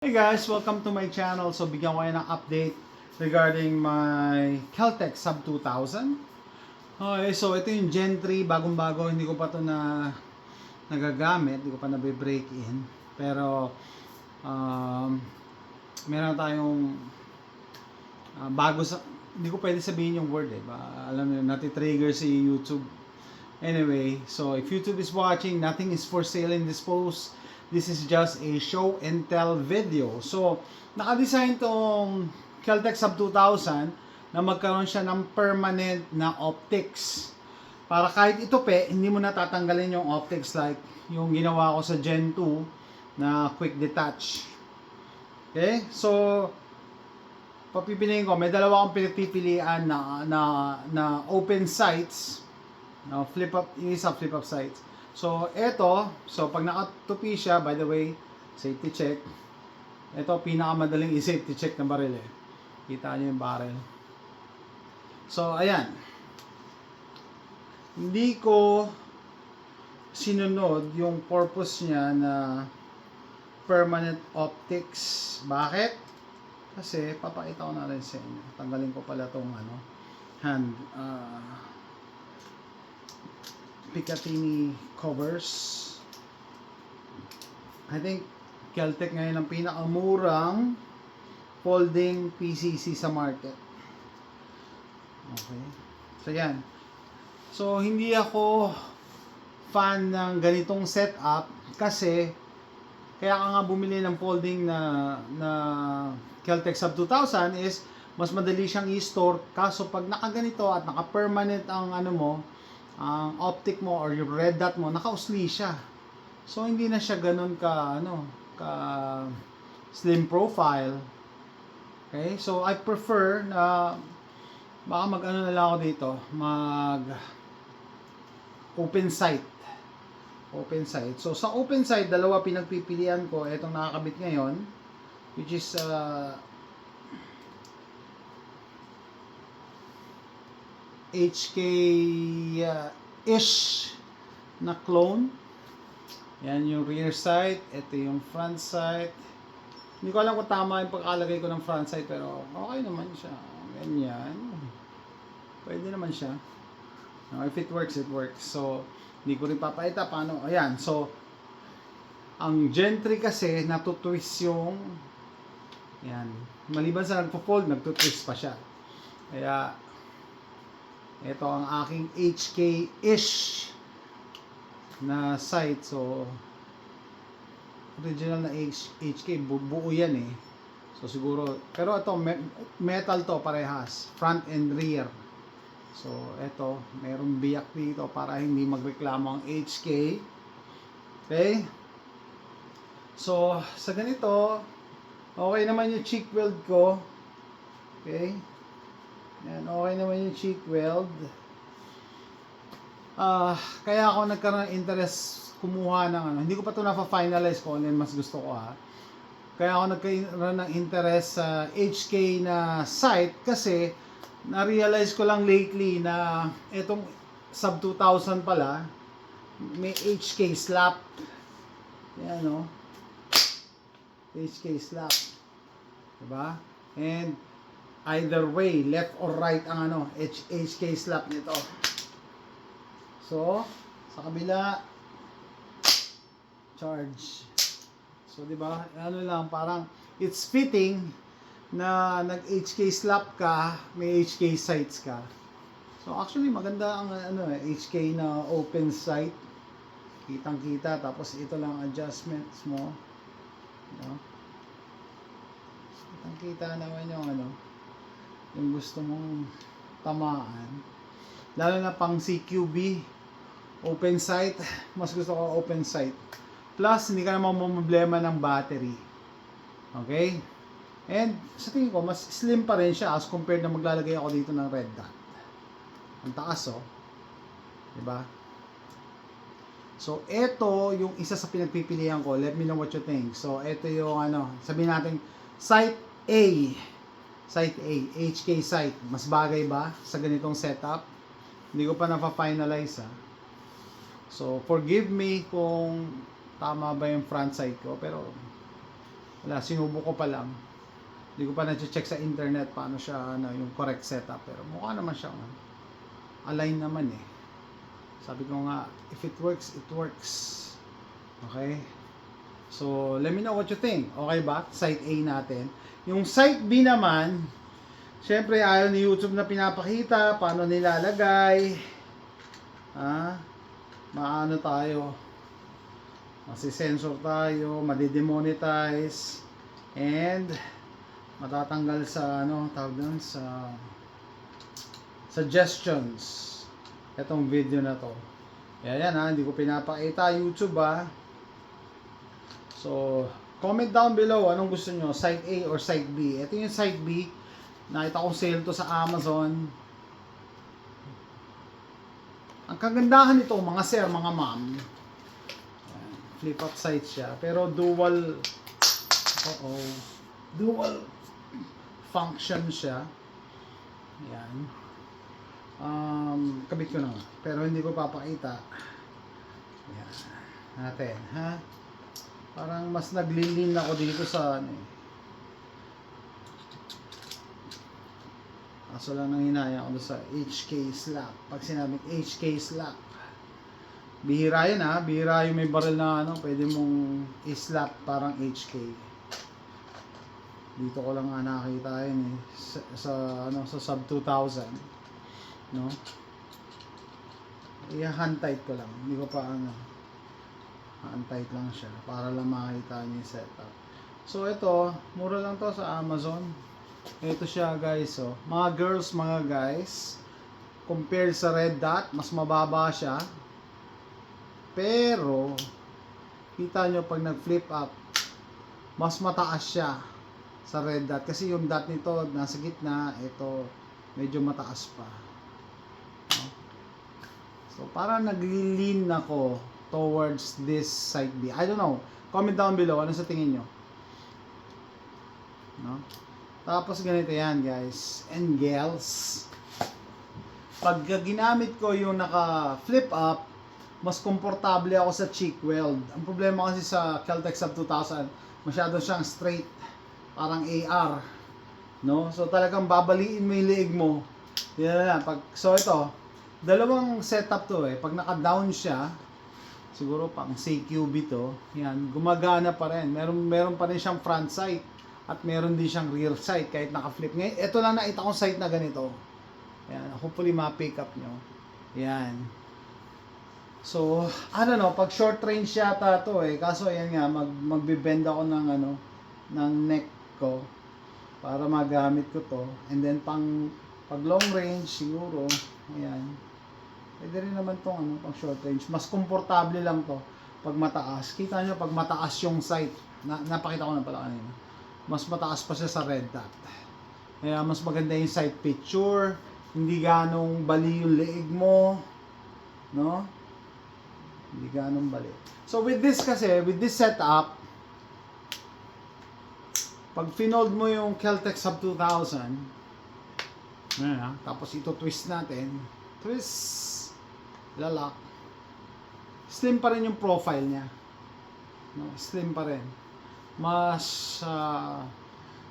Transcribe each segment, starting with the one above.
Hey guys, welcome to my channel. So bigyan ko kayo ng update regarding my Caltech Sub 2000. Okay, so ito yung Gen 3, bagong-bago, hindi ko pa to nagagamit, hindi ko pa nabe-break in. Pero meron tayong bago sa, hindi ko pwede sabihin yung word alam niyo, nati-trigger si YouTube. Anyway, so if YouTube is watching, nothing is for sale in this post. This is just a show and tell video. So, naka-design tong Caltech Sub 2000 na magkaroon siya ng permanent na optics. Para kahit ito hindi mo natatanggalin yung optics like yung ginawa ko sa Gen 2 na quick detach. Okay? So, papipiliin ko, may dalawa akong pinagpipilian na open sights. No, flip up, yung isa flip up sights. So, pag nakatupi siya, by the way, safety check. Ito, pinakamadaling i-safety check ng baril Kita nyo yung barrel. So, ayan. Hindi ko sinunod yung purpose niya na permanent optics. Bakit? Kasi, papakita ko na rin sa inyo. Tanggalin ko pala tong hand Picatinny covers. I think Caltech ngayon ang pinakamurang folding PCC sa market. Okay. So yan. So hindi ako fan ng ganitong setup kasi kaya ka nga bumili ng folding na Caltech Sub 2000 is mas madali siyang i-store, kaso pag nakaganito at naka-permanent ang ang optic mo or yung red dot mo, naka-usli siya. So hindi na siya ganun ka slim profile. Okay? So I prefer na baka na lang ako dito, mag open sight. Open sight. So sa open sight, dalawa pinagpipilian ko. Etong nakakabit ngayon, which is HK-ish na clone. Yan yung rear sight. Ito yung front sight. Hindi ko alam kung tama yung pagkalagay ko ng front sight, pero okay naman siya. Ganyan. Pwede naman siya. If it works, it works. So, hindi ko rin papakita paano. Ayan. So, ang Gen 3 kasi, natutwist yung yan. Maliban sa nagpo-fold, nagtutwist pa siya. Kaya, ito ang aking HK-ish na sight. So, original na HK, buo yan So, siguro, pero ito, metal to parehas. Front and rear. So, ito, mayroong biyak dito para hindi magreklamo ang HK. Okay? So, sa ganito, okay naman yung cheek weld ko. Okay? Yan, okay naman yung cheek weld. Kaya ako nagkaroon ng interest kumuha ng hindi ko pa ito na-finalize ko ano yung mas gusto ko Kaya ako nagkaroon ng interest sa HK na sight kasi na-realize ko lang lately na itong Sub 2000 pala may HK slap. Yan HK slap. Diba? And either way, left or right ang HK slap nito. So, sa kabila, charge. So, di ba? Parang it's fitting na nag-HK slap ka, may HK sights ka. So, actually, maganda ang HK na open sight. Kitang-kita. Tapos, ito lang adjustments mo. Kitang-kita naman yung gusto mong tamaan. Lalo na pang CQB, open sight, mas gusto ko open sight. Plus, hindi ka naman problema ng battery. Okay? And sa tingin ko, mas slim pa rin siya as compared na maglalagay ako dito ng red dot. Ang taas diba? So, ito yung isa sa pinagpipilian ko. Let me know what you think. So, ito yung sabihin natin, sight A. Sight A, HK sight. Mas bagay ba sa ganitong setup? Hindi ko pa na-finalize So, forgive me kung tama ba yung front sight ko. Pero, Wala, sinubo ko pa lang. Hindi ko pa na-check sa internet paano siya, yung correct setup. Pero mukha naman siya, align naman eh. Sabi ko nga, if it works, it works. Okay? So, let me know what you think. Okay ba? Site A natin. Yung site B naman, syempre ayaw ni YouTube na pinapakita, paano nilalagay. Maano tayo. Masisensor tayo, madidemonetize, and matatanggal sa tawag doon, sa suggestions itong video na to. Yan hindi ko pinapakita YouTube So, comment down below anong gusto nyo, site A or site B. Ito yung site B, nakita kong sale to sa Amazon. Ang kagandahan nito mga sir, mga ma'am, flip up site siya, pero dual function siya. Yan. Kabit ko na nga, pero hindi ko papakita. Yan. Natin, parang mas naglilin ako dito sa kaso lang nang hinaya ako sa HK slap. Pag sinabing HK slap, bihira yun bihira yung may barrel na pwede mong i-slap parang HK. Dito ko lang nakita yun sa sub 2,000, no? I-hand tight ko lang, hindi ko pa hand tight lang siya para lang makita niyo yung setup. So ito, mura lang to sa Amazon. Ito siya guys, mga girls, mga guys, compared sa Red Dot, mas mababa siya. Pero kita nyo pag nag-flip up, mas mataas siya sa Red Dot kasi yung dot nito nasa gitna, ito medyo mataas pa. So parang nag-lean ako towards this side B. I don't know. Comment down below ano sa tingin nyo. No? Tapos ganito yan guys and girls. Pag ginamit ko yung naka-flip up, mas komportable ako sa cheek weld. Ang problema kasi sa Kel-Tec Sub 2000, masyado siyang straight, parang AR, no? So talagang babaliin mo yung leeg mo. Yan na. So ito, dalawang setup to pag naka-down siya, siguro pang CQB to, yan, gumagana pa rin. Meron pa rin siyang front sight at meron din siyang rear sight kahit naka-flip. Ngayon, ito lang nakita kong sight na ganito. Yan, hopefully ma-pick up nyo. Yan. So, I don't know, pag short range yata to kaso ayan nga, magbe-bend ako ng neck ko para magamit ko to. And then pag long range siguro, ayan. Pwede rin naman tong pang short range. Mas komportable lang to pag mataas. Kita nyo pag mataas yung sight. Napakita ko na pala kanina. Mas mataas pa siya sa Red Dot. Kaya mas maganda yung sight picture. Hindi ganong bali yung leeg mo. No? Hindi ganong bali. So with this setup, pag finold mo yung Kel-Tec Sub 2000, tapos ito twist natin, twist, lalak, slim pa rin yung profile niya. No? Slim pa rin. Mas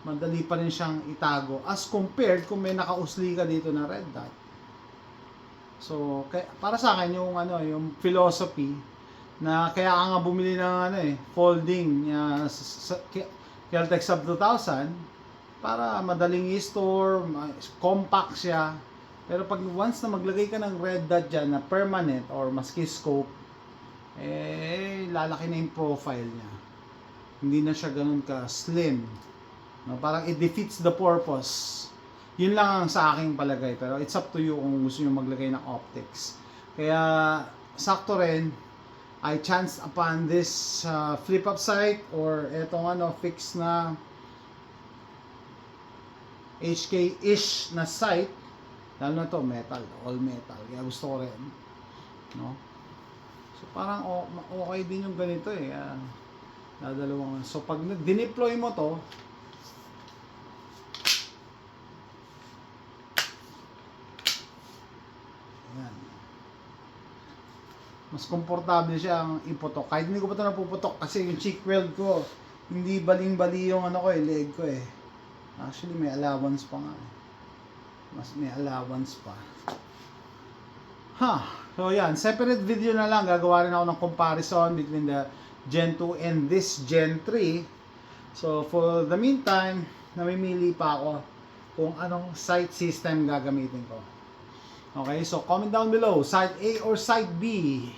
madali pa rin siyang itago as compared kung may nakausli ka dito na Red Dot. So, para sa akin yung yung philosophy na kaya ka nga bumili ng folding Kel-Tec Sub 2000 para madaling i-store, compact siya. Pero pag once na maglagay ka ng Red Dot dyan na permanent or maski scope, lalaki na yung profile niya. Hindi na siya ganun ka slim. No, parang it defeats the purpose. Yun lang ang sa aking palagay, pero it's up to you kung gusto nyo maglagay ng optics. Kaya sakto rin, I chanced upon this flip up sight or etong fix na HK-ish na sight. Lalo na to metal, all metal. Kaya gusto ko rin, no? So parang okay din yung ganito nadalawang. So pag dineploy mo to, yan, mas komportable siya ang iputok. Kahit hindi ko pa ito napuputok kasi yung cheek weld ko hindi baling-bali yung ano ko eh, leg ko eh. Actually, may allowance pa nga eh. Mas may allowance pa. So yan, separate video na lang. Gagawa rin ako ng comparison between the Gen 2 and this Gen 3. So for the meantime, namimili pa ako kung anong sight system gagamitin ko. Okay, so comment down below, side A or side B?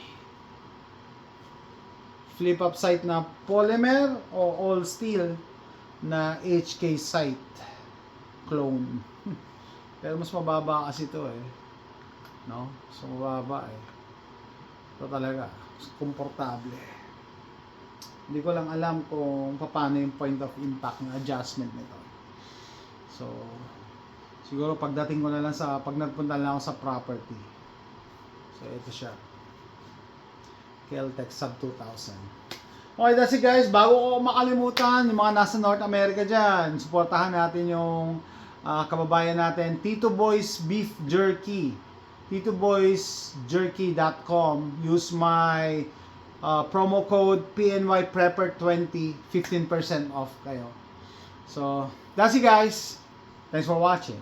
Flip up sight na polymer o all steel na HK sight clone. Pero mas mababa kasi ito eh. No? So mababa eh. Ito talaga, komportable. Hindi ko lang alam kung paano yung point of impact ng adjustment nito. So siguro pagdating ko na lang sa, pag nagpunta lang ako sa property. So ito siya. Kel-Tec Sub 2000. Okay, that's it guys. Bago ko makalimutan, yung mga nasa North America dyan, supportahan natin yung kababayan natin, Tito Boys Beef Jerky. TitoBoysJerky.com. Use my promo code PNYPrepper20, 15% off kayo. So, that's it guys. Thanks for watching.